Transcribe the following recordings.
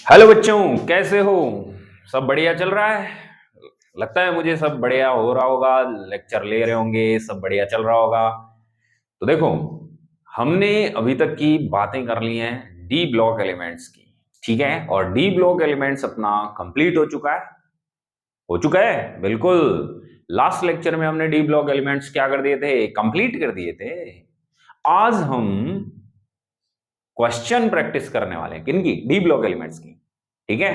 Hello बच्चों, कैसे हो? सब बढ़िया चल रहा है? लगता है मुझे सब बढ़िया हो रहा होगा। लेक्चर ले रहे होंगे, सब बढ़िया चल रहा होगा। तो देखो, हमने अभी तक की बातें कर ली हैं डी ब्लॉक एलिमेंट्स की, ठीक है। और डी ब्लॉक एलिमेंट्स अपना कंप्लीट हो चुका है बिल्कुल। लास्ट लेक्चर में हमने डी ब्लॉक एलिमेंट्स क्या कर दिए थे? कंप्लीट कर दिए थे। आज हम क्वेश्चन प्रैक्टिस करने वाले हैं, किनकी? डी ब्लॉक एलिमेंट्स की, ठीक है।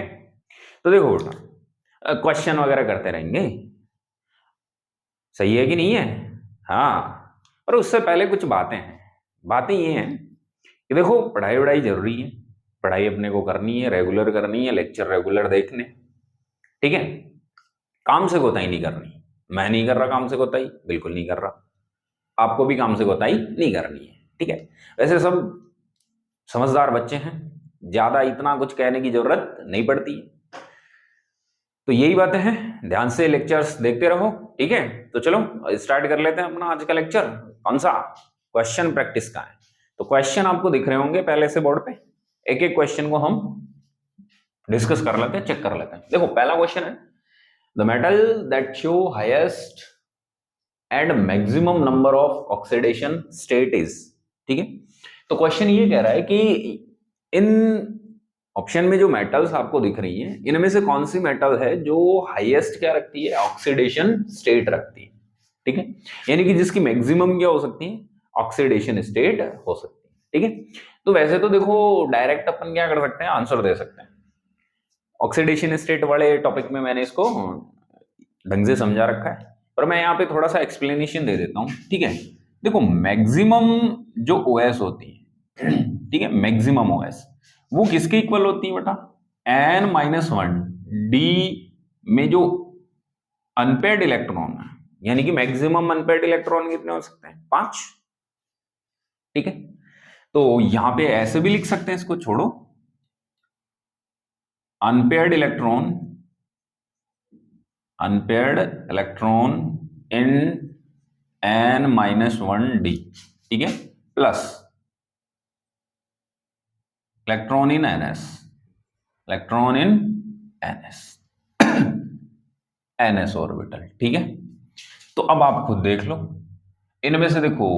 तो देखो बेटा, क्वेश्चन वगैरह करते रहेंगे, सही है कि नहीं है? हाँ। पर उससे पहले कुछ बातें हैं। बातें ये हैं कि देखो, पढ़ाई वढ़ाई जरूरी है। पढ़ाई अपने को करनी है, रेगुलर करनी है, लेक्चर रेगुलर देखने, ठीक है। काम से कोताही नहीं करनी। मैं नहीं कर रहा काम से कोताही, बिल्कुल नहीं कर रहा। आपको भी काम से कोताही नहीं करनी है, ठीक है। वैसे सब समझदार बच्चे हैं, ज्यादा इतना कुछ कहने की जरूरत नहीं पड़ती है। तो यही बातें हैं, ध्यान से लेक्चर्स देखते रहो, ठीक है। तो चलो स्टार्ट कर लेते हैं अपना आज का लेक्चर। कौन सा? क्वेश्चन प्रैक्टिस का है। तो क्वेश्चन आपको दिख रहे होंगे पहले से बोर्ड पे। एक एक क्वेश्चन को हम डिस्कस कर लेते हैं, चेक कर लेते हैं। देखो, पहला क्वेश्चन है, the metal that show highest and maximum number of oxidation state is, ठीक है। तो क्वेश्चन ये कह रहा है कि इन ऑप्शन में जो मेटल्स आपको दिख रही हैं, इनमें से कौन सी मेटल है जो हाईएस्ट क्या रखती है? ऑक्सीडेशन स्टेट रखती है, ठीक है। यानी कि जिसकी मैक्सिमम क्या हो सकती है? ऑक्सीडेशन स्टेट हो सकती है, ठीक है। तो वैसे तो देखो, डायरेक्ट अपन क्या कर सकते हैं, आंसर दे सकते हैं। ऑक्सीडेशन स्टेट वाले टॉपिक में मैंने इसको ढंग से समझा रखा है, पर मैं यहाँ पे थोड़ा सा एक्सप्लेनेशन दे देता हूँ, ठीक है। देखो, मैक्सिमम जो ओएस होती है, ठीक है, मैक्सिमम ओएस वो किसके इक्वल होती है बेटा? n-1 डी में जो अनपेयर्ड इलेक्ट्रॉन है, यानी कि मैक्सिमम अनपेयर्ड इलेक्ट्रॉन कितने हो सकते हैं? 5, ठीक है। तो यहां पे ऐसे भी लिख सकते हैं, इसको छोड़ो, unpaired electron in n-1 D, ठीक है, plus electron in NS NS orbital, ठीक है। तो अब आप खुद देख लो, इनमें से देखो,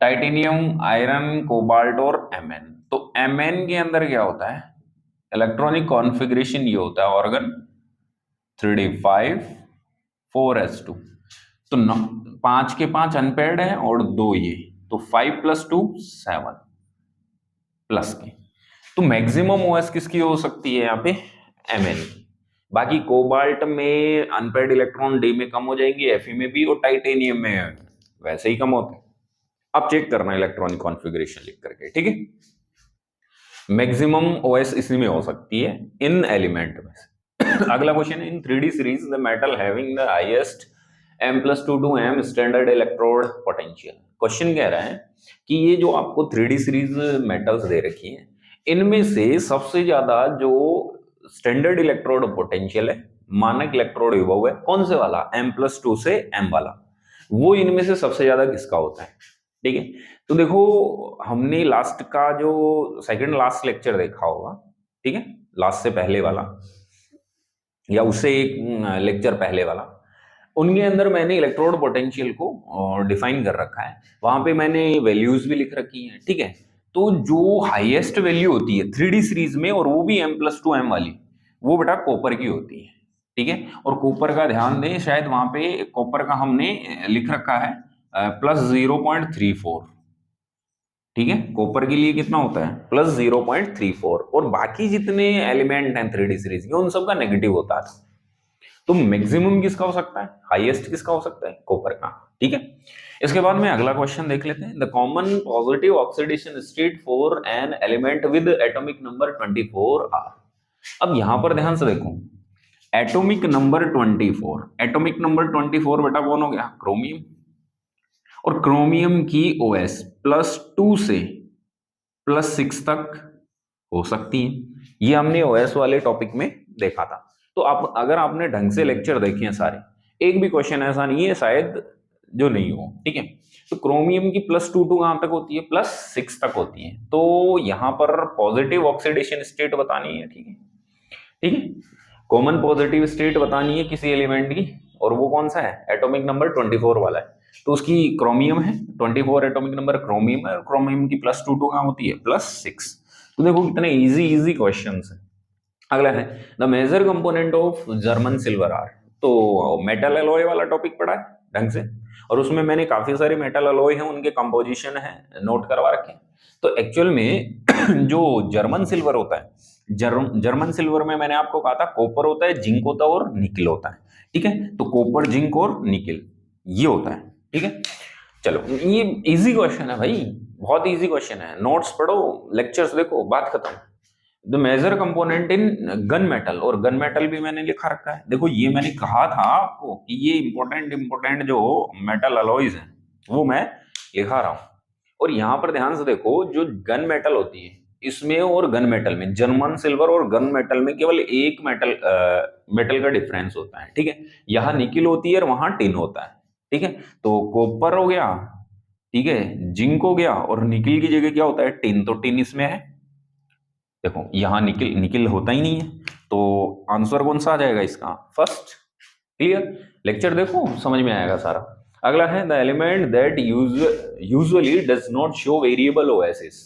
टाइटेनियम, आयरन, कोबाल्ट और एमएन। तो एमएन के अंदर क्या होता है? इलेक्ट्रॉनिक कॉन्फ़िगरेशन ये होता है ऑर्गन 3d5 4s2। तो 5 के 5 अनपेयर्ड है और 2 ये, तो 5 + 2 7 प्लस के। तो मैक्सिमम ओएस किसकी हो सकती है यहाँ पे? एमएन की। बाकी कोबाल्ट में अनपेयर्ड इलेक्ट्रॉन डी में कम हो जाएंगे, एफई में भी, और टाइटेनियम में वैसे ही कम होते हैं। अब चेक करना इलेक्ट्रॉनिक कॉन्फ़िगरेशन लिख करके, ठीक है। मैक्सिमम ओएस इसी में हो सकती है, इन एलिमेंट में से। अगला क्वेश्चन है, इन 3D series the metal having the highest m+2 to m standard electrode potential. Question कह रहा है कि ये जो आपको 3D सीरीज मेटल्स दे रखी है, इनमें से सबसे ज्यादा जो स्टैंडर्ड इलेक्ट्रोड पोटेंशियल है, मानक इलेक्ट्रोड विभव है, कौन से वाला? m+2 से m वाला, वो इनमें से सबसे ज्यादा किसका होता है, ठीक है। तो देखो, हमने लास्ट का जो सेकंड लास्ट लेक्चर देखा होगा, ठीक है, लास्ट से पहले वाला या उससे एक लेक्चर पहले वाला, उनके अंदर मैंने इलेक्ट्रोड पोटेंशियल को डिफाइन कर रखा है। वहां पे मैंने वैल्यूज भी लिख रखी हैं, ठीक है। तो जो हाईएस्ट वैल्यू होती है 3D सीरीज में, और वो भी m+2 m वाली, वो बेटा कॉपर की होती है, ठीक है। और कॉपर का ध्यान दें, शायद वहां पे कॉपर का हमने लिख रखा है +0.34, ठीक है। कॉपर के लिए कितना होता है? +0.34। और बाकी जितने एलिमेंट हैं 3D सीरीज के, उन सब का नेगेटिव होता है। तो मैक्सिमम किसका हो सकता है? हाईएस्ट किसका हो सकता है? कॉपर का, ठीक है। इसके बाद में अगला क्वेश्चन देख लेते हैं, the common positive oxidation state for an element with atomic number 24 are. अब यहां पर ध्यान से देखो, एटॉमिक नंबर 24, एटॉमिक नंबर 24 बेटा कौन हो गया? क्रोमियम। और क्रोमियम की ओएस +2 से +6 तक हो सकती है। ये हमने ओएस वाले टॉपिक में देखा था। तो आप अगर आपने ढंग से लेक्चर देखे हैं सारे, एक भी क्वेश्चन ऐसा नहीं है शायद जो नहीं हो, ठीक है। तो क्रोमियम की +2 टू कहां तक होती है? +6 तक होती है। तो यहां पर पॉजिटिव ऑक्सीडेशन स्टेट बतानी है, ठीक है। ठीक है। कॉमन पॉजिटिव स्टेट बतानी है किसी एलिमेंट की, और वो कौन सा है, एटॉमिक नंबर 24 वाला है, तो उसकी क्रोमियम है, 24 एटॉमिक नंबर क्रोमियम है, और क्रोमियम की +2 कहाँ होती है, +6। तो देखो कितने इजी इजी क्वेश्चन है। अगला है the major component of German silver are. तो मेटल अलॉय वाला टॉपिक पढ़ा है ढंग से, और उसमें मैंने काफी सारे मेटल अलॉय हैं, उनके कंपोजिशन है नोट करवा रखे हैं। तो एक्चुअल में जो जर्मन सिल्वर होता है, जर्मन सिल्वर में मैंने आपको कहा था कॉपर होता है, जिंक होता है और निकिल होता है। ठीक है, तो कॉपर, जिंक और निकिल ये होता है। ठीक है, चलो ये इजी क्वेश्चन है भाई, बहुत इजी क्वेश्चन है, नोट्स पढ़ो, लेक्चर्स देखो, बात खत्म। The major component in gun metal, और गन मेटल भी मैंने लिखा रखा है। देखो ये मैंने कहा था आपको कि ये इंपॉर्टेंट जो मेटल अलॉयज हैं वो मैं लिखा रहा हूं। और यहां पर ध्यान से देखो, जो गन मेटल होती है इसमें और गन मेटल में, जर्मन सिल्वर और गन मेटल में केवल एक मेटल का डिफरेंस होता है। ठीक है, यहाँ निकिल होती है और वहां टिन होता है। ठीक है, तो कॉपर हो गया, ठीक है, जिंक हो गया, और निकिल की जगह क्या होता है, टिन, तो टिन इसमें है। देखो यहां निकिल निकिल होता ही नहीं है, तो आंसर कौन सा आ जाएगा इसका, फर्स्ट। क्लियर, लेक्चर देखो समझ में आएगा सारा। अगला है the element that usually does not show variable oasis.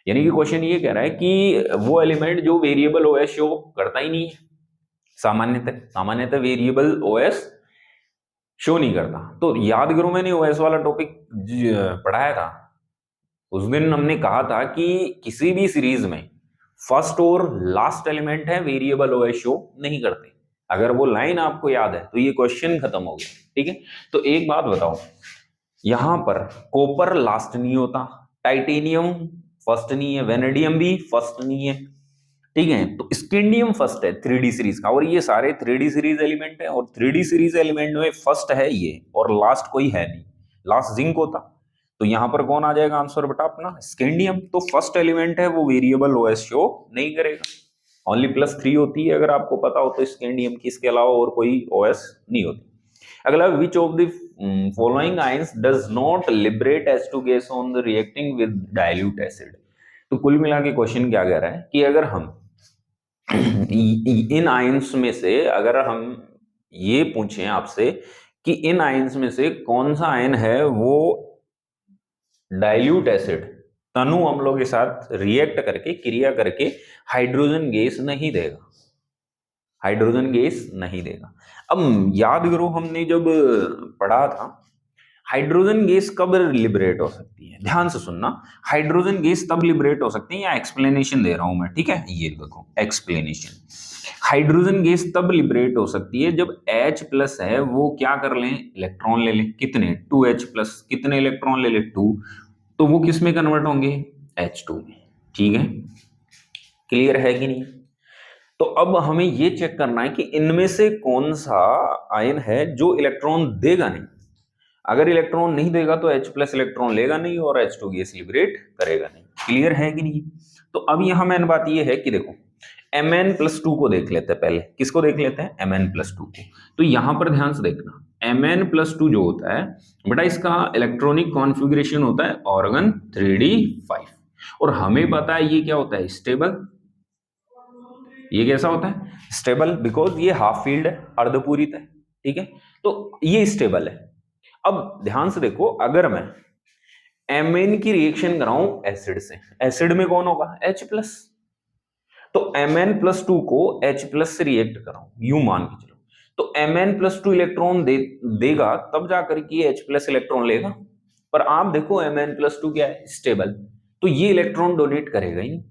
यानी कि क्वेश्चन ये कह रहा है कि वो एलिमेंट जो वेरिएबल ओएस शो करता ही नहीं है, सामान्यतः वेरिएबल ओएस शो नहीं करता। तो याद करो मैंने ओएस वाला टॉपिक पढ़ाया था, उस दिन हमने कहा था कि किसी भी सीरीज में फर्स्ट और लास्ट एलिमेंट है वेरिएबल ओएस शो नहीं करते। अगर वो लाइन आपको याद है तो ये क्वेश्चन खत्म हो गया। ठीक है, तो एक बात बताओ, यहां पर कॉपर लास्ट नहीं होता, टाइटेनियम फर्स्ट नहीं है, वेनेडियम भी फर्स्ट नहीं है। ठीक है, तो स्कैंडियम फर्स्ट है 3D सीरीज का, और ये सारे 3D सीरीज एलिमेंट है, और 3D सीरीज एलिमेंट में फर्स्ट है ये, और लास्ट कोई है नहीं, लास्ट जिंक होता। तो यहां पर कौन आ जाएगा आंसर बेटा अपना, स्कैंडियम। तो फर्स्ट एलिमेंट है वो वेरिएबल ओएस शो नहीं करेगा, ओनली +3 होती है, अगर आपको पता हो तो स्कैंडियम की, इसके अलावा और कोई ओएस नहीं होती। अगला, which of the following ions does not liberate H2 gas on the reacting with dilute acid. तो कुल मिला के क्वेश्चन क्या कह रहा है कि अगर हम इन आयंस में से, अगर हम ये पूछें आपसे कि इन आयंस में से कौन सा आयन है वो डाइल्यूट एसिड तनु अम्लों के साथ रिएक्ट करके, क्रिया करके हाइड्रोजन गैस नहीं देगा, हाइड्रोजन गैस नहीं देगा। अब याद करो हमने जब पढ़ा था, हाइड्रोजन गैस कब लिबरेट हो सकती है, ध्यान से सुनना, हाइड्रोजन गैस तब लिबरेट हो सकती है, या एक्सप्लेनेशन दे रहा हूं मैं, ठीक है, ये देखो एक्सप्लेनेशन। हाइड्रोजन गैस तब लिबरेट हो सकती है जब H+ है वो क्या कर लें, इलेक्ट्रॉन ले लें, कितने, 2H+, कितने इलेक्ट्रॉन ले लें, 2, तो वो किस में कन्वर्ट होंगे, H2 में। ठीक है, क्लियर है कि नहीं। तो अब हमें ये चेक करना है कि इनमें से कौन सा आयन है जो इलेक्ट्रॉन देगा नहीं। अगर इलेक्ट्रॉन नहीं देगा तो H+ इलेक्ट्रॉन लेगा नहीं और H2 गैस लिबरेट करेगा नहीं। क्लियर है कि नहीं। तो अब यहां मेन बात ये है कि देखो Mn+2 को देख लेते हैं, पहले किसको देख लेते हैं, Mn+2 को। तो यहां पर ध्यान से देखना, Mn+2 जो होता है बेटा, इसका इलेक्ट्रॉनिक कॉन्फ़िगरेशन होता है ऑर्गन 3d5, और हमें पता है ये क्या होता है, स्टेबल। ये कैसा होता है, स्टेबल, बिकॉज ये हाफ फील्ड है, अर्धपूरित है। ठीक है, तो ये स्टेबल है। अब ध्यान से देखो, अगर मैं Mn की रिएक्शन कराऊं एसिड से, एसिड में कौन होगा, H+, तो Mn+2 को H+ से रिएक्ट कराऊं, यूं मान के चलो, तो Mn+2 इलेक्ट्रॉन देगा, तब जाकर के H+ इलेक्ट्रॉन लेगा। पर आप देखो Mn+2 क्या है, स्टेबल, तो ये इलेक्ट्रॉन डोनेट करेगा ही नहीं,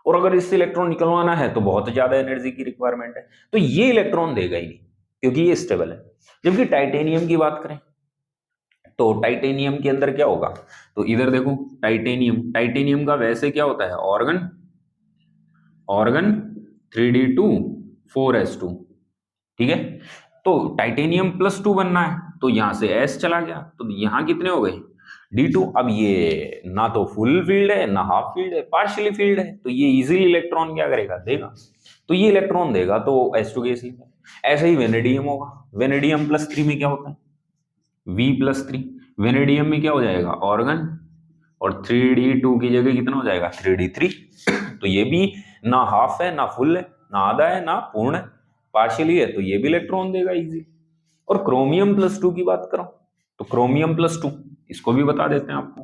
और अगर इससे इलेक्ट्रॉन निकलवाना है तो बहुत ज्यादा एनर्जी की रिक्वायरमेंट है, तो ये इलेक्ट्रॉन देगा ही नहीं क्योंकि ये स्टेबल है। जबकि टाइटेनियम की बात करें तो टाइटेनियम के अंदर क्या होगा, तो इधर देखो टाइटेनियम का वैसे क्या होता है, ऑर्गन 3d2 4s2। ठीक है, तो टाइटेनियम +2 बनना है, तो यहां से S चला गया, तो यहां कितने हो गए, D2। अब ये ना तो फुल फील्ड है ना हाफ फील्ड है, पार्शियली फील्ड है, तो ये इजीली इलेक्ट्रॉन क्या करेगा, देगा। तो ये इलेक्ट्रॉन देगा तो H2 गैस लेगा। ऐसे ही वेनेडियम होगा, वेनेडियम +3 में क्या होता है, V+3। वेनेडियम में क्या हो जाएगा, ऑर्गन, और 3d2 की जगह कितना हो जाएगा, 3d3। तो ये भी ना हाफ है ना फुल है, ना आधा है ना पूर्ण है, पार्शियली है, तो ये भी इलेक्ट्रॉन देगा इजी। और क्रोमियम प्लस 2 की बात करो तो क्रोमियम प्लस 2, इसको भी बता देते हैं आपको,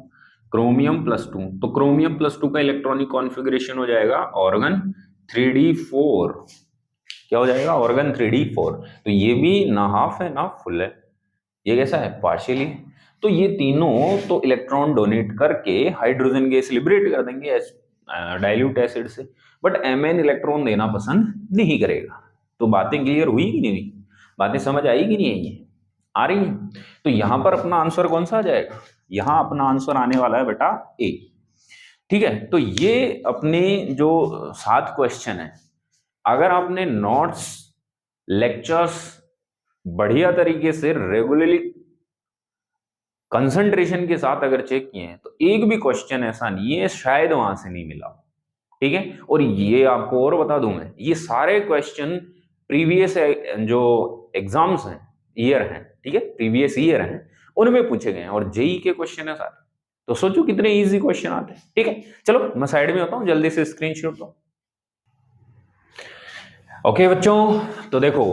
क्रोमियम प्लस 2, तो क्रोमियम प्लस 2 का इलेक्ट्रॉनिक कॉन्फ़िगरेशन हो जाएगा ऑर्गन 3d4। क्या हो जाएगा? Organ 3d4। तो ये भी ना हाफ है ना फुल है, ये कैसा है? पार्शियली। तो ये तीनों तो इलेक्ट्रॉन डोनेट करके हाइड्रोजन गैस लिबरेट कर देंगे डाइल्यूट एसिड से, बट Mn इलेक्ट्रॉन देना पसंद नहीं करेगा। तो बातें क्लियर हुई कि नहीं हुई? बातें समझ आई कि नहीं आई? आ रही है? तो यहां पर अपना आंसर कौन सा आ जाएगा? यहां अपना आंसर आने वाला है बेटा ए। ठीक है, तो ये अपने जो 7 क्वेश्चन है, अगर आपने नोट्स लेक्चर्स बढ़िया तरीके से रेगुलरली कंसंट्रेशन के साथ अगर चेक किए हैं तो एक भी क्वेश्चन ऐसा नहीं है शायद वहां से नहीं मिला। ठीक है, और ये आपको और बता दूं मैं, ये सारे क्वेश्चन प्रीवियस जो एग्जाम्स हैं, ईयर हैं, ठीक है, प्रीवियस ईयर हैं, उनमें पूछे गए हैं और जेई के क्वेश्चन है सारे। तो सोचो कितने इजी क्वेश्चन आते हैं। ठीक है, चलो मैं साइड में होता हूं, जल्दी से स्क्रीनशॉट लो। ओके बच्चों, तो देखो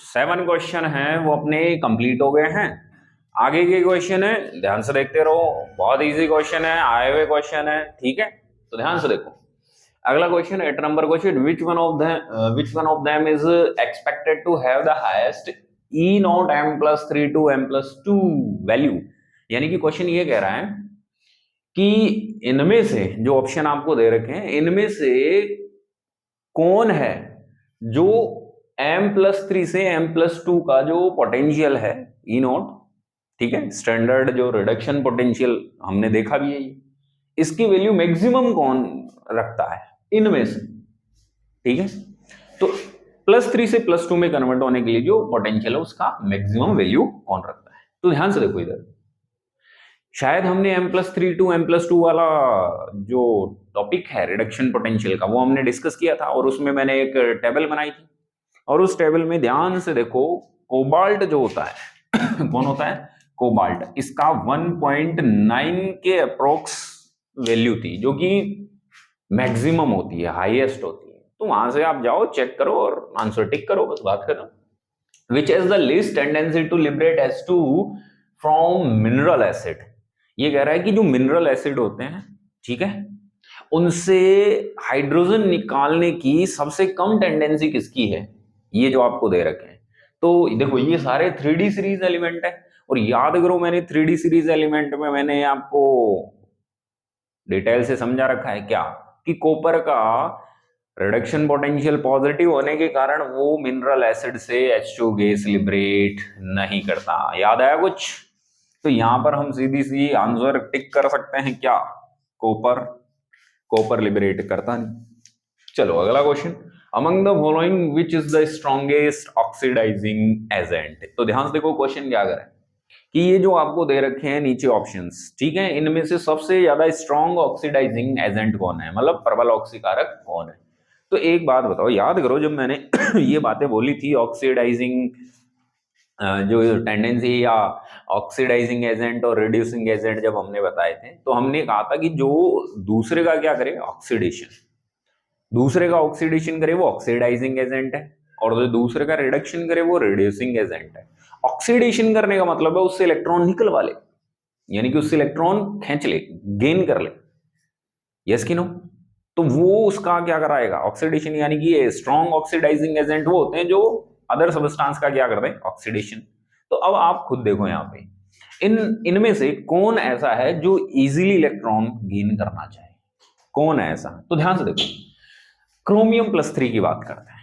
7 क्वेश्चन हैं वो अपने कंप्लीट हो गए हैं। आगे के क्वेश्चन है, ध्यान से देखते रहो, बहुत इजी क्वेश्चन है, आए हुए क्वेश्चन है। ठीक है, तो ध्यान से देखो। अगला question 8 number question, which one of them is expected to have the highest E naught m plus 3 to m plus 2 value. यानी कि क्वेश्चन ये कह रहा है कि इनमें से जो ऑप्शन आपको दे रखे हैं, इनमें से कौन है जो m+3 से m+2 का जो पोटेंशियल है E नॉट, ठीक है, स्टैंडर्ड जो रिडक्शन पोटेंशियल हमने देखा भी है, इसकी वैल्यू मैक्सिमम कौन रखता है इनमें से। ठीक है, तो +3 से +2 में कन्वर्ट होने के लिए जो पोटेंशियल है उसका मैक्सिमम वैल्यू कौन रखता है। तो ध्यान से देखो इधर, शायद हमने m+3 टू m+2 वाला जो टॉपिक है रिडक्शन पोटेंशियल का, वो हमने डिस्कस किया था और उसमें मैंने एक टेबल बनाई थी, और उस टेबल में ध्यान से देखो कोबाल्ट जो होता है कौन होता है? कोबाल्ट। इसका 1.9 के अप्रोक्स वैल्यू थी, जो कि मैक्सिमम होती है, हाईएस्ट होती है। तो वहां से आप जाओ, चेक करो और आंसर टिक करो, बस बात खत्म। Which has the least tendency to liberate H2 from mineral acid. ये कह रहा है कि जो मिनरल एसिड होते हैं, ठीक है, उनसे हाइड्रोजन निकालने की सबसे कम टेंडेंसी किसकी है, ये जो आपको दे रखे हैं। तो देखो ये सारे 3D सीरीज एलिमेंट है, और याद करो मैंने 3D सीरीज एलिमेंट में मैंने आपको डिटेल से समझा रखा है क्या, कि कॉपर का रिडक्शन पोटेंशियल पॉजिटिव होने के कारण वो मिनरल एसिड से H2 गैस लिबरेट नहीं करता। याद आया कुछ? तो यहां पर हम सीधी सी आंसर टिक कर सकते हैं क्या, कॉपर लिबरेट करता नहीं। चलो अगला question, among the following which is the strongest oxidising agent. तो ध्यान से देखो क्वेश्चन क्या करें कि ये जो आपको दे रखे हैं नीचे ऑप्शंस, ठीक है, इनमें से सबसे ज्यादा स्ट्रॉन्ग ऑक्सीडाइजिंग एजेंट कौन है, मतलब प्रबल ऑक्सीकारक कौन है। तो एक बात बताओ, याद करो जब मैंने ये बातें बोली थी ऑक्सीडाइजिंग जो टेंडेंसी या ऑक्सीडाइजिंग एजेंट और रिड्यूसिंग एजेंट जब हमने बताए थे, तो हमने कहा था कि जो दूसरे का क्या करे, ऑक्सीडेशन, दूसरे का ऑक्सीडेशन करे वो ऑक्सीडाइजिंग एजेंट है, और जो दूसरे का रिडक्शन करे वो रिड्यूसिंग एजेंट है। ऑक्सीडेशन करने का मतलब है उससे इलेक्ट्रॉन निकलवा ले, यानी कि उससे इलेक्ट्रॉन खींच ले, गेन कर ले, यस कि नो। तो वो उसका क्या कराएगा, ऑक्सीडेशन, यानी कि ये स्ट्रॉन्ग ऑक्सीडाइजिंग एजेंट वो होते हैं जो अदर सब्सटेंस का क्या करते हैं, ऑक्सीडेशन। तो अब आप खुद देखो यहाँ पे इनमें से कौन ऐसा है जो इजीली इलेक्ट्रॉन गेन करना चाहे, कौन है ऐसा। तो ध्यान से देखो, क्रोमियम +3 की बात करते हैं।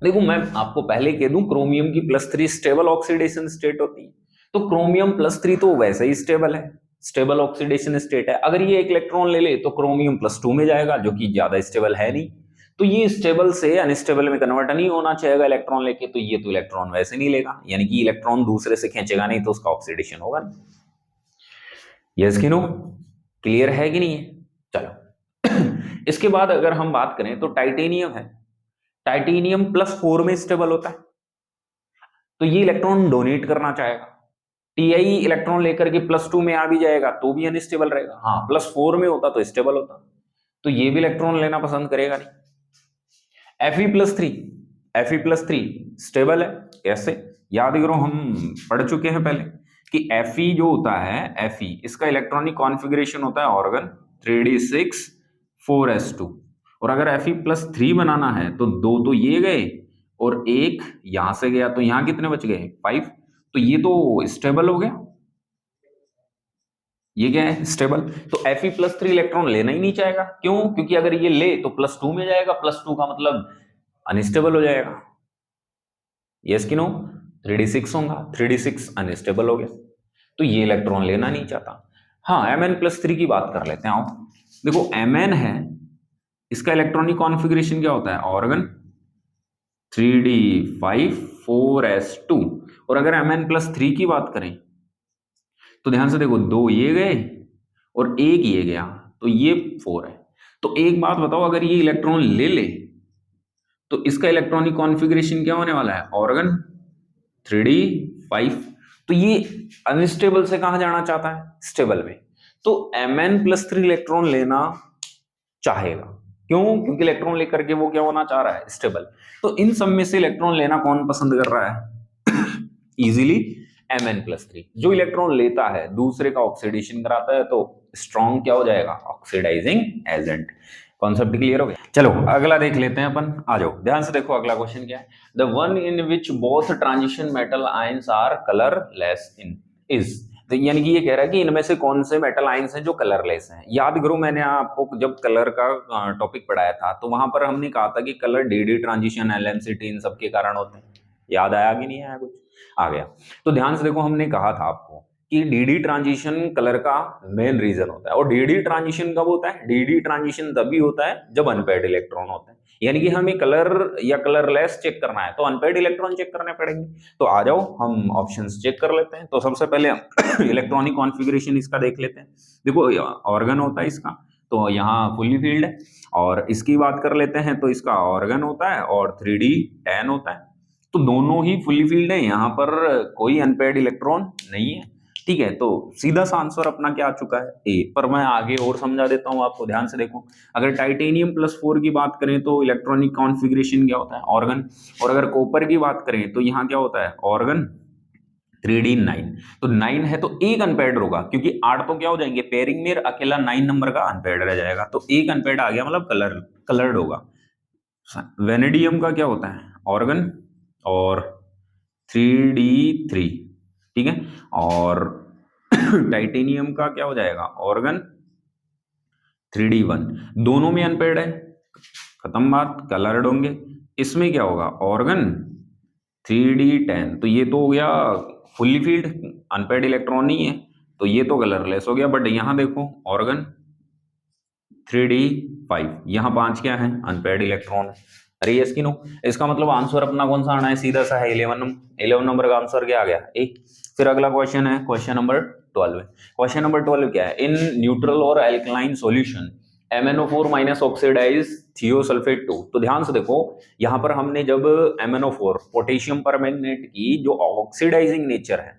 देखो मैं आपको पहले कह दूं, क्रोमियम की +3 स्टेबल ऑक्सीडेशन स्टेट होती है, तो क्रोमियम +3 तो वैसे ही स्टेबल है, स्टेबल ऑक्सीडेशन स्टेट है। अगर ये एक इलेक्ट्रॉन ले ले तो क्रोमियम +2 में जाएगा, जो कि ज्यादा स्टेबल है नहीं। तो ये स्टेबल से अनस्टेबल में कन्वर्ट नहीं होना चाहेगा इलेक्ट्रॉन लेके, तो ये तो इलेक्ट्रॉन वैसे नहीं लेगा, यानी कि इलेक्ट्रॉन दूसरे से खींचेगा नहीं, तो उसका ऑक्सीडेशन होगा नहीं। यस कि नो, क्लियर है कि नहीं है? चलो इसके बाद अगर हम बात करें तो टाइटेनियम है, टाइटेनियम +4 में स्टेबल होता है, तो ये इलेक्ट्रॉन डोनेट करना चाहेगा। Ti इलेक्ट्रॉन लेकर के +2 में आ भी जाएगा तो भी अनस्टेबल रहेगा, हाँ +4 में होता तो स्टेबल होता, तो ये भी इलेक्ट्रॉन लेना पसंद करेगा नहीं। Fe+3, Fe+3 स्टेबल है। कैसे? याद करो, हम पढ़ चुके हैं पहले कि Fe जो होता है, Fe इसका इलेक्ट्रॉनिक कॉन्फ़िगरेशन होता है ऑर्गन 3d6 4s2, और अगर Fe+3 बनाना है तो दो तो ये गए और एक यहां से गया, तो यहां कितने बच गए? 5। तो ये तो स्टेबल हो गया। ये क्या है? स्टेबल। तो Fe+3 इलेक्ट्रॉन लेना ही नहीं चाहेगा। क्यों? क्योंकि अगर ये ले तो +2 में जाएगा, +2 का मतलब अनस्टेबल हो जाएगा। यस कि नो? 3d6 होगा, 3d6 अनस्टेबल हो गया, तो ये इलेक्ट्रॉन लेना नहीं चाहता। हाँ, Mn+3 की बात कर लेते हैं। आओ देखो, Mn है, इसका इलेक्ट्रॉनिक कॉन्फ़िगरेशन क्या होता है? ऑर्गन 3d5 4s2, और अगर Mn+3 की बात करें तो ध्यान से देखो, दो ये गए और एक ये गया, तो ये 4 है। तो एक बात बताओ, अगर ये इलेक्ट्रॉन ले ले तो इसका इलेक्ट्रॉनिक कॉन्फ़िगरेशन क्या होने वाला है? Organ 3d5। तो ये अनस्टेबल से कहां जाना चाहता है? स्टेबल में। तो Mn+3 इलेक्ट्रॉन लेना चाहेगा। क्यों? क्योंकि इलेक्ट्रॉन लेकर के वो क्या होना चाह रहा है? स्टेबल। तो इन सब में से इलेक्ट्रॉन लेना कौन पसंद कर रहा है? Easily Mn+3। जो इलेक्ट्रॉन लेता है दूसरे का ऑक्सीडेशन कराता है, तो स्ट्रॉन्ग क्या हो जाएगा? Oxidising agent. कॉन्सेप्ट क्लियर हो गया? चलो अगला देख लेते हैं अपन। आ जाओ, ध्यान से देखो अगला क्वेश्चन क्या है। The one in which both transition metal ions are colourless in is, यानी कि ये कह रहा है कि इनमें से कौन से मेटल आयंस हैं जो कलरलेस हैं। याद करो, मैंने आपको जब कलर का टॉपिक पढ़ाया था तो वहां पर हमने कहा था कि कलर डी ट्रांजिशन, LNCT, इन सब के कारण होते हैं। याद आया कि नहीं आया? कुछ आ गया? तो ध्यान से देखो, हमने कहा था आपको कि डी ट्रांजिशन कलर का मेन रीजन होता है। और डी ट्रांजिशन कब होता है? डी ट्रांजिशन तभी होता है जब अनपेयर्ड इलेक्ट्रॉन होते हैं। यानी कि हमें कलर या कलरलेस चेक करना है तो अनपेयर्ड इलेक्ट्रॉन चेक करने पड़ेंगे। तो आ जाओ हम ऑप्शंस चेक कर लेते हैं। तो सबसे पहले इलेक्ट्रॉनिक कॉन्फ़िगरेशन इसका देख लेते हैं। देखो, ऑर्गन होता है इसका, तो यहाँ फुल्ली फील्ड है। और इसकी बात कर लेते हैं तो इसका ऑर्गन होता है और 3d10 होता है। तो दोनों ही फुल्ली फील्ड है, यहाँ पर कोई अनपेयर्ड इलेक्ट्रॉन नहीं है। ठीक है, तो सीधा सा आंसर अपना क्या आ चुका है? ए। पर मैं आगे और समझा देता हूं आपको, ध्यान से देखो। अगर टाइटेनियम+4 की बात करें तो इलेक्ट्रॉनिक कॉन्फ़िगरेशन क्या होता है? ऑर्गन। और अगर कॉपर की बात करें तो यहाँ क्या होता है? Organ 3d9। तो 9 है तो एक अनपेयर्ड होगा, क्योंकि 8 तो क्या हो जाएंगे पेयरिंग में, अकेला 9 नंबर का अनपेयर्ड रह जाएगा। तो एक अनपेयर्ड आ गया, मतलब कलर्ड होगा। वेनेडियम का क्या होता है? ऑर्गन और 3d3। ठीक है, और टाइटेनियम का क्या हो जाएगा? Organ 3d1। दोनों में अनपेयर्ड है, खत्म बात, कलर्ड होंगे। इसमें क्या होगा? Organ 3d10। तो ये तो हो गया फुल्ली फील्ड, अनपेयर्ड इलेक्ट्रॉन नहीं है, तो ये तो कलरलेस हो गया। बट यहां देखो, ऑर्गन 3d5, यहाँ 5 क्या है? अनपेयर्ड इलेक्ट्रॉन है। अरे यस कि नो? इसका मतलब आंसर अपना कौन सा आना है? सीधा सा है 11 नंबर का आंसर क्या आ गया? ए। फिर अगला क्वेश्चन है क्वेश्चन नंबर 12। क्वेश्चन नंबर 12 क्या है? इन न्यूट्रल और alkaline solution MnO4 minus oxidise thiosulphate 2। तो ध्यान से देखो, यहां पर हमने जब MnO4 पोटेशियम परमैंगनेट की जो ऑक्सीडाइजिंग नेचर है,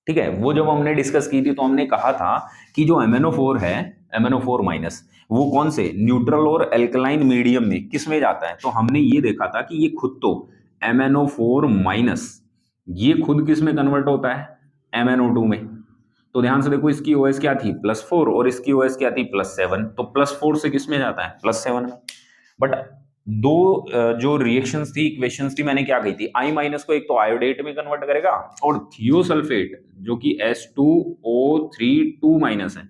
ठीक है, वो जब हमने डिस्कस की थी तो हमने कहा था कि जो MnO4 है, MnO4 माइनस, वो कौन से न्यूट्रल और एल्कलाइन मीडियम में किस में जाता है? तो हमने ये देखा था कि ये खुद तो MnO4 माइनस, ये खुद किस में कन्वर्ट होता है? MnO2 में। तो ध्यान से देखो, इसकी OS क्या थी? +4, और इसकी OS क्या थी? +7। तो +4 से किस में जाता है? +7 में। बट दो जो रिएक्शंस थी, इक्वेशंस थी, मैंने क्या कही थी? I माइनस को एक तो आयोडेट में कन्वर्ट करेगा, और थियोसल्फेट जो कि H2O3 माइनस है,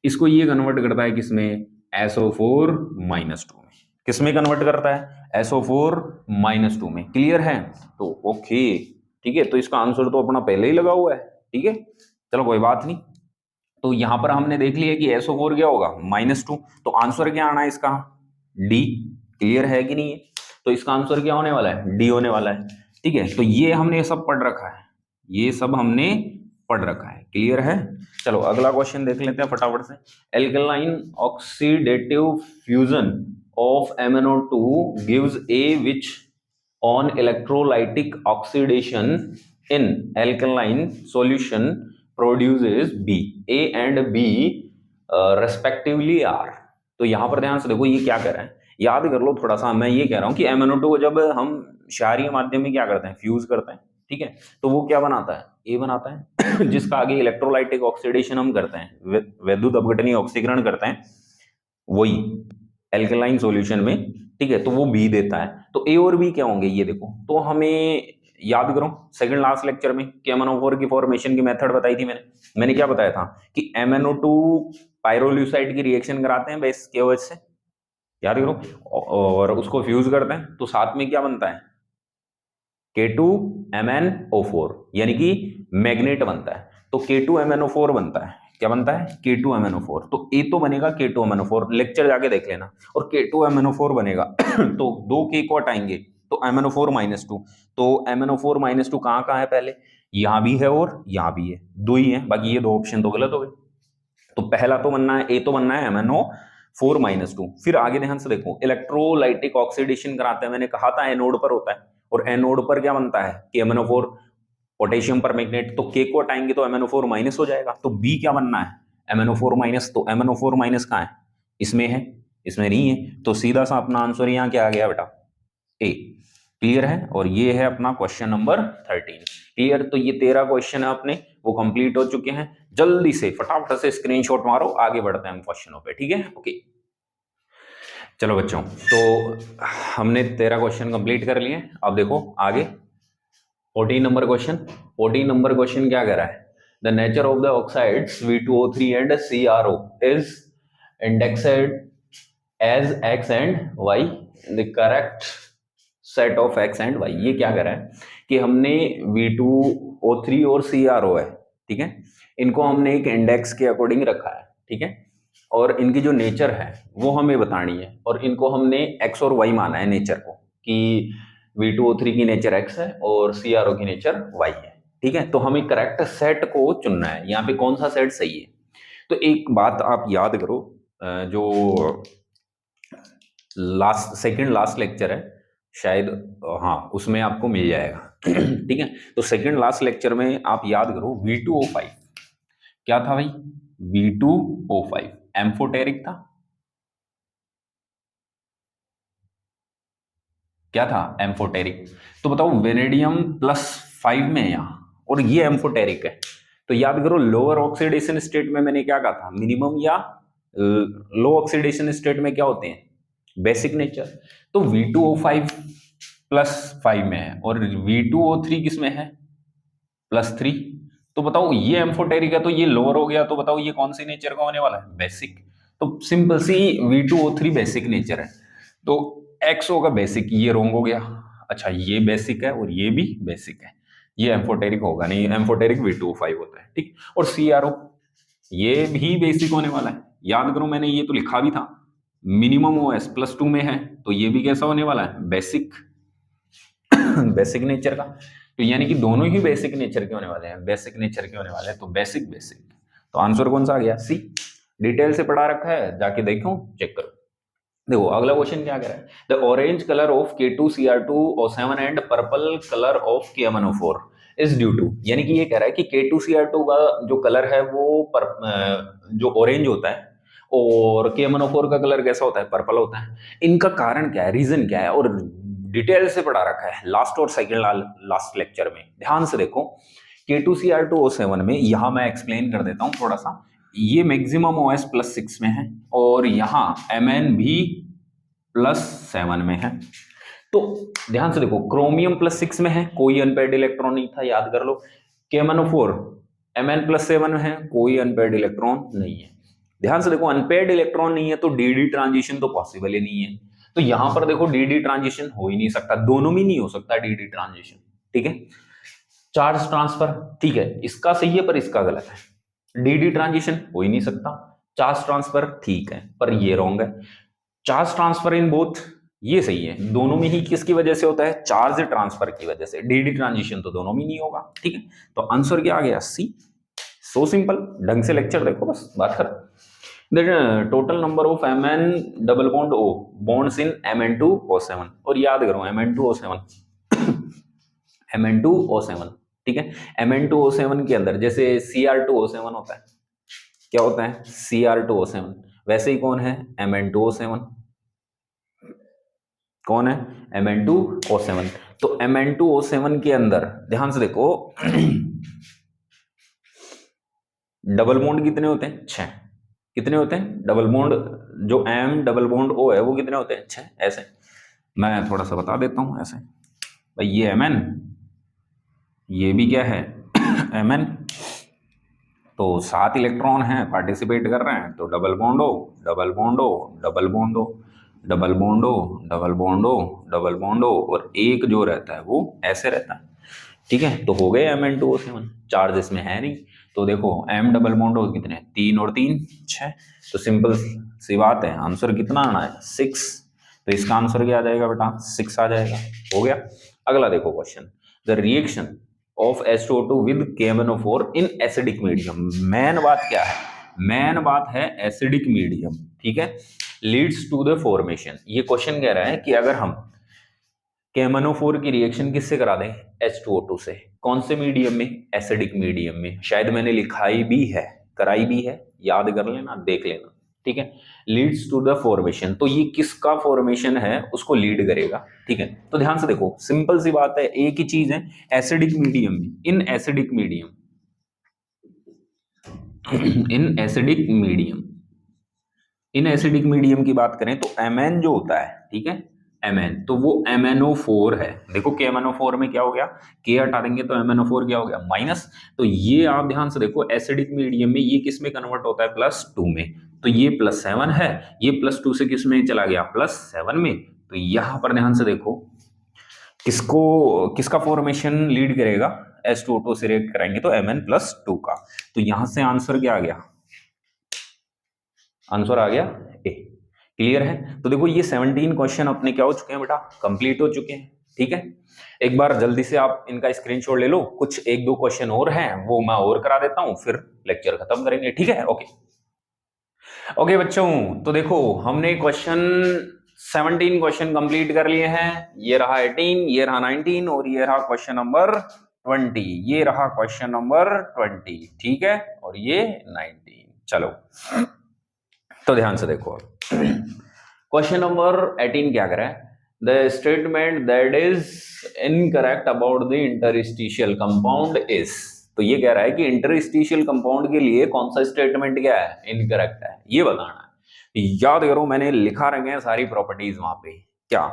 इसको ये कन्वर्ट करता है किसमें? SO4 -2 में। किसमें कन्वर्ट करता है? SO4 -2 में। क्लियर है? तो ओके, ठीक है, तो इसका आंसर तो अपना पहले ही लगा हुआ है। ठीक है, चलो कोई बात नहीं। तो यहां पर हमने देख लिया कि SO4 क्या होगा? -2। तो आंसर क्या आना है इसका? डी। क्लियर है कि नहीं है? तो इसका आंसर क्या होने वाला है? डी होने वाला है। ठीक है, तो ये हमने सब पढ़ रखा है, ये सब हमने पढ़ रखा है। क्लियर है? चलो अगला क्वेश्चन देख लेते हैं फटाफट से। Alkaline oxidative fusion of MnO2 gives A which on electrolytic oxidation in alkaline solution produces B। A and B respectively are। तो यहां पर ध्यान से देखो, ये क्या कर रहा है? याद कर लो थोड़ा सा, मैं ये कह रहा हूँ कि MnO2 को जब हम क्षारीय माध्यम में क्या करते हैं, फ्यूज करते हैं, ठीक है, तो वो क्या बनाता है, ए बनाता है जिसका आगे इलेक्ट्रोलाइटिक ऑक्सीडेशन हम करते हैं, वैद्युत अपघटनीय ऑक्सीकरण करते हैं, वही एल्कलाइन सॉल्यूशन में, ठीक है, तो वो बी देता है। तो ए और बी क्या होंगे ये देखो, तो हमें याद करो सेकंड लास्ट लेक्चर में कि MnO4 की फॉर्मेशन की मेथड बताई थी मैंने क्या बताया था कि MnO2 पायरोल्यूसाइड की रिएक्शन कराते हैं बेस के वजह से, याद करो, और उसको फ्यूज करते हैं तो साथ में क्या बनता है, K2MnO4, यानी कि मैग्नेट बनता है, तो K2MnO4 बनता है, क्या बनता है, K2MnO4, तो ए तो बनेगा K2MnO4, लेक्चर जाके देख लेना, और K2MnO4 बनेगा तो दो K को हटाएंगे तो MnO4-2, तो MnO4-2 कहाँ है, पहले यहां भी है और यहां भी है, दो ही है, बाकी ये दो ऑप्शन तो गलत हो गए। तो पहला तो बनना है, ए तो बनना है MnO4-2। फिर आगे ध्यान से देखो, इलेक्ट्रोलाइटिक ऑक्सीडेशन कराते हैं, मैंने कहा था एनोड पर होता है, और एनोड पर क्या बनता है कि MnO4 पोटेशियम पर मैग्नेट, तो के को हटाएंगे तो MnO4- हो जाएगा, तो बी क्या बनना है, MnO4-, तो MnO4- कहाँ है, इसमें है, इसमें नहीं है, तो सीधा सा अपना आंसर यहाँ क्या आ गया बेटा, ए। क्लियर है, और ये है अपना क्वेश्चन नंबर 13। क्लियर, तो ये 13 क्वेश्चन है अपने वो कंप्लीट हो चुके हैं। जल्दी से फटाफट से स्क्रीनशॉट मारो, आगे बढ़ते हैं हम क्वेश्चनों पे, ठीक है, ओके। चलो बच्चों, तो हमने 13 क्वेश्चन कंप्लीट कर लिए, अब देखो आगे 14 नंबर क्वेश्चन। 14 नंबर क्वेश्चन क्या कह रहा है, the nature of the oxides V2O3 and CrO is indexed as X and Y, the correct set of X and Y। ये क्या कह रहा है कि हमने V2O3 और CrO है, ठीक है, इनको हमने एक इंडेक्स के अकॉर्डिंग रखा है, ठीक है, और इनकी जो नेचर है वो हमें बतानी है, और इनको हमने X और Y माना है नेचर को, कि V2O3 की नेचर X है और CrO की नेचर Y है, ठीक है, तो हमें करेक्ट सेट को चुनना है, यहाँ पे कौन सा सेट सही है। तो एक बात आप याद करो, जो लास्ट सेकंड लास्ट लेक्चर है शायद, हाँ उसमें आपको मिल जाएगा ठीक है, तो सेकंड लास्ट लेक्चर में आप याद करो V2O5 क्या था भाई, V2O5 एम्फोटेरिक था, क्या था, एम्फोटेरिक। तो बताओ वेनेडियम +5 में है यहाँ, और ये एम्फोटेरिक है, तो याद करो लोअर ऑक्सीडेशन स्टेट में मैंने क्या कहा था, मिनिमम या लो ऑक्सीडेशन स्टेट में क्या होते हैं, बेसिक नेचर। तो V2O5 +5 में है, और V2O3 किस में है, +3। तो बताओ ये एम्फोटेरिक है तो ये लोअर हो गया, तो बताओ ये कौन सी नेचर का होने वाला है, बेसिक। तो सिंपल सी V2O3 बेसिक नेचर है, तो एक्स होगा बेसिक, ये रोंग हो गया। अच्छा ये बेसिक है और ये भी बेसिक है, ये एम्फोटेरिक होगा नहीं, एम्फोटेरिक V2O5 होता है, ठीक। और CrO ये भी बेसिक होने वाला है, याद करो मैंने ये तो लिखा भी था, मिनिमम OS +2 में है, तो ये भी कैसा होने वाला है, बेसिक बेसिक नेचर का। तो यानी कि दोनों ही बेसिक नेचर के होने वाले हैं, बेसिक नेचर के होने वाले हैं, तो बेसिक बेसिक, तो आंसर कौन सा आ गया, सी। डिटेल से पढ़ा रखा है, जाके देखो चेक करो। देखो अगला क्वेश्चन क्या कह रहा है, the orange colour of K2Cr2O7 and purple colour of KMnO4 is due to, यानी कि ये कह रहा है कि K2Cr2 का जो कलर है वो जो ऑरेंज होता है, और KMnO4 का कलर कैसा होता है, पर्पल होता है। इनका कारण क्या है, रीजन क्या है, और डिटेल से पढ़ा रखा है लास्ट और सेकंड लास्ट लेक्चर में, ध्यान से देखो। K2Cr2O7 में यहां मैं एक्सप्लेन कर देता हूं थोड़ा सा, ये मैक्सिमम OS +6 में है, और यहाँ Mn भी +7 में है। तो ध्यान से देखो, क्रोमियम +6 में है, कोई अनपेयर्ड इलेक्ट्रॉन नहीं था, याद कर लो। KMnO4 Mn +7 में है, कोई अनपेयर्ड इलेक्ट्रॉन नहीं है। ध्यान से देखो, अनपेयर्ड इलेक्ट्रॉन नहीं है तो डी ट्रांजिशन तो पॉसिबल ही नहीं है, तो यहां पर देखो डी ट्रांजिशन हो ही नहीं सकता, दोनों में नहीं हो सकता डी ट्रांजिशन, ठीक है। चार्ज ट्रांसफर, ठीक है, इसका सही है पर इसका गलत है, डी ट्रांजिशन हो ही नहीं सकता। चार्ज ट्रांसफर ठीक है, पर ये रॉन्ग है। चार्ज ट्रांसफर इन बोथ, ये सही है, दोनों में ही किसकी वजह से होता है, चार्ज ट्रांसफर की वजह से, डी ट्रांजिशन तो दोनों में नहीं होगा, ठीक है। तो आंसर क्या आ गया, सी। सो सिंपल, ढंग से लेक्चर देखो, बस बात कर। The total number of Mn_O bonds in Mn2O7, और याद करो Mn2O7 ठीक है। Mn2O7 के अंदर जैसे Cr2O7 होता है, क्या होता है, Cr2O7, वैसे ही कौन है, Mn2O7, कौन है? Mn2O7। तो Mn2O7 के अंदर ध्यान से देखो डबल बॉन्ड कितने होते हैं? 6। कितने होते हैं डबल बॉन्ड? जो M डबल बॉन्ड O है वो कितने होते हैं? 6। ऐसे मैं थोड़ा सा बता देता हूं। ऐसे भाई ये Mn, ये भी क्या है? Mn। तो 7 इलेक्ट्रॉन हैं पार्टिसिपेट कर रहे हैं, तो double bond O, double bond O, double bond O, double bond O, double bond O, double bond O, और एक जो रहता है वो ऐसे रहता है। ठीक है, तो हो गए Mn2O7। चार्ज इसमें है नहीं, तो देखो M डबल बॉन्ड O कितने? 3 और 3 6। तो सिंपल सी बात है, आंसर कितना आना है? 6। तो इसका आंसर क्या आ जाएगा बेटा? 6 आ जाएगा। हो गया। अगला देखो question, the reaction of H2O2 with KMnO4 in acidic medium. Main बात क्या है? मेन बात है एसिडिक मीडियम। ठीक है, लीड्स टू द फॉर्मेशन। ये क्वेश्चन कह रहा है कि अगर हम KMnO4 की रिएक्शन किससे करा दें? H2O2 से। कौन से मीडियम में? एसिडिक मीडियम में। शायद मैंने लिखाई भी है, कराई भी है, याद कर लेना, देख लेना। ठीक है, लीड्स टू द फॉर्मेशन, तो ये किसका फॉर्मेशन है उसको लीड करेगा। ठीक है, तो ध्यान से देखो, सिंपल सी बात है, एक ही चीज है, एसिडिक मीडियम में, in acidic medium, in acidic medium, in acidic medium की बात करें तो Mn जो होता है, ठीक है, Mn, तो वो MnO4 है। देखो KMnO4 में क्या हो गया? K हटा देंगे तो MnO4 क्या हो गया? माइनस। तो ये आप ध्यान से देखो, एसिडिक मीडियम में ये किस में कन्वर्ट होता है? +2 में। तो ये +7 है, ये +2 से किस में चला गया? +7 में। तो यहां पर ध्यान से देखो, किसका फॉर्मेशन लीड करेगा? H2O2 से रिएक्ट कराएंगे तो Mn+2 का। तो यहां से आंसर क्या आ गया? आंसर आ गया ए। क्लियर है? तो देखो ये 17 क्वेश्चन अपने क्या हो चुके हैं बेटा? कंप्लीट हो चुके हैं। ठीक है, एक बार जल्दी से आप इनका स्क्रीनशॉट ले लो, कुछ 1-2 क्वेश्चन और हैं वो मैं और करा देता हूं, फिर लेक्चर खत्म करेंगे। ठीक है, ओके ओके बच्चों, तो देखो हमने क्वेश्चन 17 क्वेश्चन कंप्लीट कर लिए हैं। ये रहा 18, ये रहा 19 और ये रहा क्वेश्चन नंबर 20। ये रहा क्वेश्चन नंबर 20। ठीक है, और ये 19। चलो तो ध्यान से देखो, क्वेश्चन नंबर 18 क्या करें? The statement that is incorrect about the interstitial compound is. तो ये कह रहा है कि इंटरस्टिशियल कंपाउंड के लिए कौन सा स्टेटमेंट क्या है? इनकरेक्ट है, ये बताना है। याद करो, मैंने लिखा रखे हैं सारी प्रॉपर्टीज वहां पे। क्या?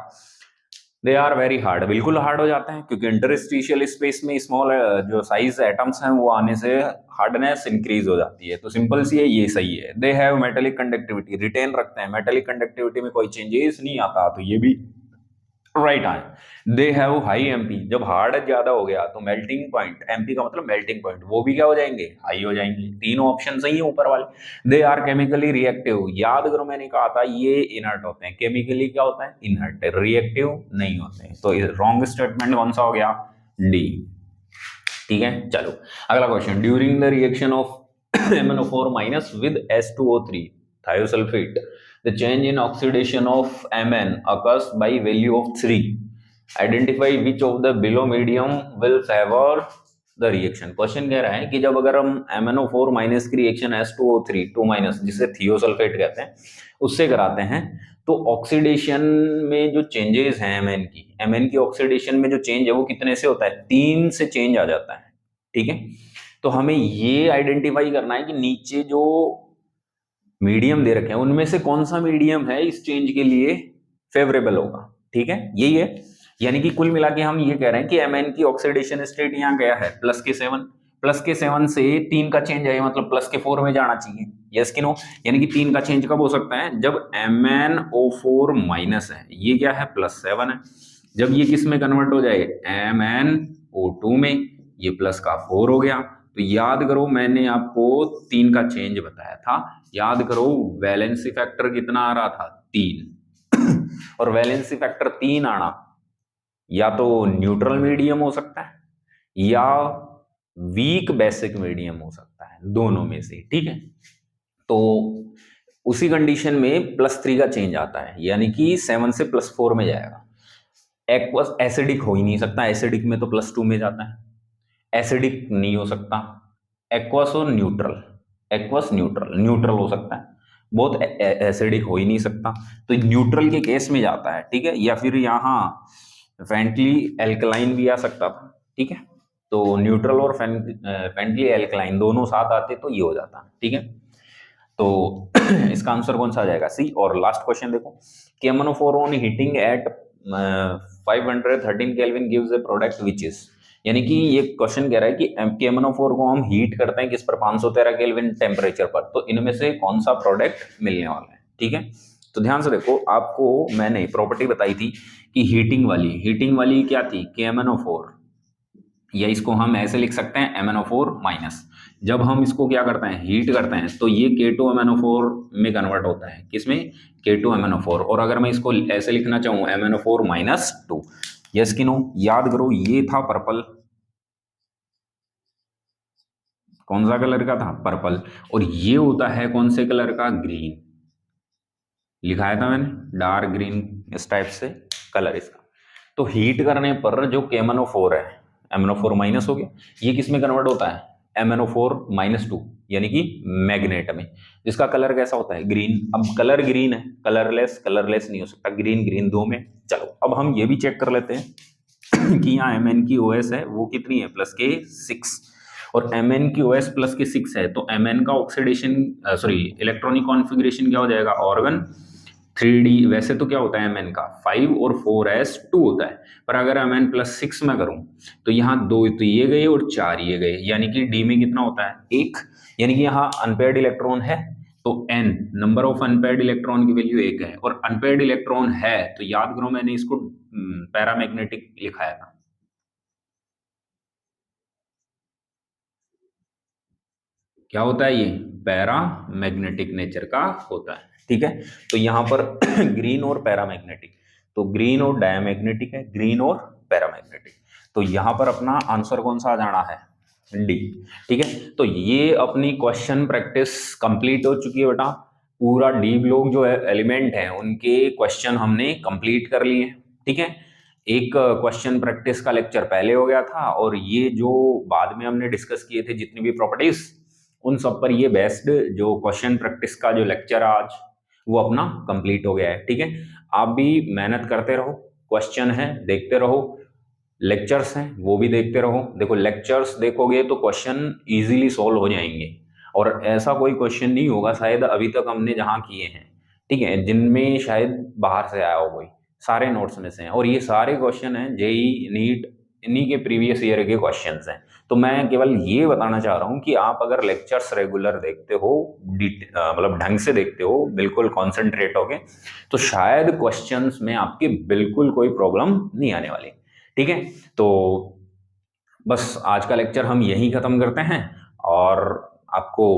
दे आर वेरी हार्ड, बिल्कुल हार्ड हो जाते हैं, क्योंकि इंटरस्टिशियल स्पेस में स्मॉल जो साइज एटम्स हैं वो आने से हार्डनेस इंक्रीज हो जाती है। तो सिंपल सी है, ये सही है। They have metallic conductivity, retain रखते हैं, मेटेलिक कंडक्टिविटी में कोई चेंजेस नहीं आता, तो ये भी राइट है। दे हैव हाई एमपी, जब हार्ड ज्यादा हो गया तो मेल्टिंग पॉइंट, एमपी का मतलब मेल्टिंग पॉइंट, वो भी क्या हो जाएंगे? हाई हो जाएंगे। तीनों ऑप्शन सही है ऊपर वाले। दे आर केमिकली रिएक्टिव, याद करो मैंने कहा था ये इनर्ट होते हैं, केमिकली क्या होता है? इनर्ट, रिएक्टिव नहीं होते। तो रॉन्ग स्टेटमेंट कौन सा हो गया? डी। ठीक है, चलो अगला question, during the reaction of MnO4 minus with H2O3 thiosulfate, the change in oxidation of Mn occurs by value of 3. Identify which of the below medium will favor the reaction. Question कह रहा है कि जब अगर हम MnO4 minus की reaction H2O3 2 minus, जिसे thiosulphate कहते हैं, उससे कराते हैं, तो ऑक्सीडेशन में जो चेंजेस हैं Mn की ऑक्सीडेशन में जो चेंज है वो कितने से होता है? 3 से चेंज आ जाता है। ठीक है, तो हमें ये आइडेंटिफाई करना है कि नीचे जो मीडियम दे रखे हैं उनमें से कौन सा मीडियम है इस चेंज के लिए फेवरेबल होगा। ठीक है, यही है। यानी कि कुल मिला के हम ये कह रहे हैं कि Mn की ऑक्सीडेशन स्टेट यहाँ गया है +7 से 3 का चेंज है, मतलब +4 में जाना चाहिए। यस कि नो? यानी कि 3 का चेंज कब हो सकता है? जब MnO4 माइनस है, ये क्या है? +7 है। जब ये किस में कन्वर्ट हो जाए? MnO2 में, ये प्लस का 4 हो गया। तो याद करो, मैंने आपको 3 का चेंज बताया था। याद करो, वैलेंसी फैक्टर कितना आ रहा था? 3। और वैलेंसी फैक्टर 3 आना या तो न्यूट्रल मीडियम हो सकता है या वीक बेसिक मीडियम हो सकता है, दोनों में से। ठीक है, तो उसी कंडीशन में +3 का चेंज आता है, यानी कि 7 से +4 में जाएगा। एक्वस एसिडिक हो ही नहीं सकता, एसिडिक में तो +2 में जाता है। एसिडिक नहीं हो सकता, एक्वस और न्यूट्रल, एक्वस न्यूट्रल, न्यूट्रल हो सकता है। बहुत एसिडिक हो ही नहीं सकता, तो न्यूट्रल के केस में जाता है, ठीक है। या फिर यहाँ फेंटली एल्कलाइन भी आ सकता था, ठीक है। तो न्यूट्रल और फेंटली एल्कलाइन दोनों साथ आते तो ये हो जाता, ठीक है। तो इसका आंसर कौन सा आ जाएगा? सी। और लास्ट क्वेश्चन देखो, KMnO4 on heating eight 513 kelvin gives A product which is, यानी कि ये क्वेश्चन कह रहा है कि KMnO4 को हम हीट करते हैं किस पर, 513 केल्विन टेम्परेचर पर, तो इनमें से कौन सा प्रोडक्ट मिलने वाला है, ठीक है। तो ध्यान से देखो, आपको मैंने प्रॉपर्टी बताई थी कि हीटिंग वाली क्या थी? KMnO4, या इसको हम ऐसे लिख सकते हैं MnO4 माइनस। जब हम इसको क्या करते हैं, हीट करते हैं, तो ये K2MnO4 में कन्वर्ट होता है, किसमें? K2MnO4। और अगर मैं इसको ऐसे लिखना चाहूँ MnO4 माइनस 2, यस कि नो? याद करो, ये था पर्पल, कौन सा कलर का था? पर्पल। और ये होता है कौन से कलर का? ग्रीन। लिखाया था मैंने, डार्क ग्रीन, इस टाइप से कलर इसका। तो हीट करने पर जो KMnO4 है, MnO4 माइनस हो गया, ये किस में कन्वर्ट होता है? MnO4 माइनस 2, यानी कि मैग्नेट में, जिसका कलर कैसा होता है? ग्रीन। अब कलर ग्रीन है, कलरलेस नहीं हो सकता, ग्रीन ग्रीन दो में। चलो अब हम ये भी चेक कर लेते हैं कि यहाँ Mn की OS है वो कितनी है? प्लस के 6। और Mn की OS प्लस के 6 है, तो Mn का ऑक्सीडेशन इलेक्ट्रॉनिक कॉन्फ़िगरेशन क्या हो जाएगा? Organ 3D। वैसे तो क्या होता है Mn का? 5 और 4s2 होता है, पर अगर Mn प्लस 6 में करूं तो यहाँ 2 तो ये गए और 4 ये गए, यानी कि D में कितना होता है? 1। यानी कि यहाँ अनपेयर्ड इलेक्ट्रॉन है, तो N number of unpaired electron की वैल्यू 1 है, और अनपेयर्ड इलेक्ट्रॉन है तो याद करो मैंने इसको पैरामैग्नेटिक लिखाया था। क्या होता है ये? पैरामैग्नेटिक नेचर का होता है, ठीक है। तो यहाँ पर ग्रीन और पैरामैग्नेटिक, तो ग्रीन और डायमैग्नेटिक है, ग्रीन और पैरामैग्नेटिक। तो यहाँ पर अपना आंसर कौन सा आ जाना है? डी, ठीक है। तो ये अपनी क्वेश्चन प्रैक्टिस कंप्लीट हो चुकी है बेटा। पूरा डी ब्लॉक जो है एलिमेंट है उनके क्वेश्चन हमने कंप्लीट कर लिए, ठीक है। एक क्वेश्चन प्रैक्टिस का लेक्चर पहले हो गया था, और ये जो बाद में हमने डिस्कस किए थे जितनी भी प्रॉपर्टीज, उन सब पर ये बेस्ड जो क्वेश्चन प्रैक्टिस का जो लेक्चर आज वो अपना कंप्लीट हो गया है, ठीक है। आप भी मेहनत करते रहो, क्वेश्चन है देखते रहो, लेक्चर्स हैं वो भी देखते रहो। देखो लेक्चर्स देखोगे तो क्वेश्चन इजीली सॉल्व हो जाएंगे, और ऐसा कोई क्वेश्चन नहीं होगा शायद अभी तक हमने जहां किए हैं, ठीक है, जिनमें शायद बाहर से आया हो कोई, सारे नोट्स में से हैं, और ये सारे क्वेश्चन हैं जेई नीट इन्हीं के प्रीवियस ईयर के क्वेश्चंस हैं। तो मैं केवल ये बताना चाह रहा हूँ कि आप अगर लेक्चर्स रेगुलर देखते हो, मतलब ढंग से देखते हो, बिल्कुल कॉन्सेंट्रेट होके, तो शायद क्वेश्चंस में आपकी बिल्कुल कोई प्रॉब्लम नहीं आने वाली, ठीक है। तो बस आज का लेक्चर हम यहीं खत्म करते हैं, और आपको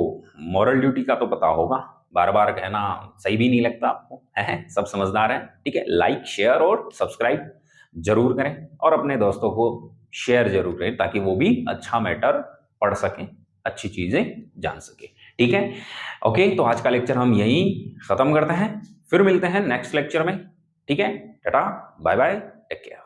मॉरल ड्यूटी का तो पता होगा, बार बार कहना सही भी नहीं लगता आपको, है सब समझदार हैं, ठीक है। लाइक शेयर और सब्सक्राइब जरूर करें, और अपने दोस्तों को शेयर जरूर करें ताकि वो भी अच्छा मैटर पढ़ सकें, अच्छी चीजें जान सके, ठीक है। ओके, तो आज का लेक्चर हम यहीं खत्म करते हैं, फिर मिलते हैं नेक्स्ट लेक्चर में, ठीक है। Tata bye bye, take care.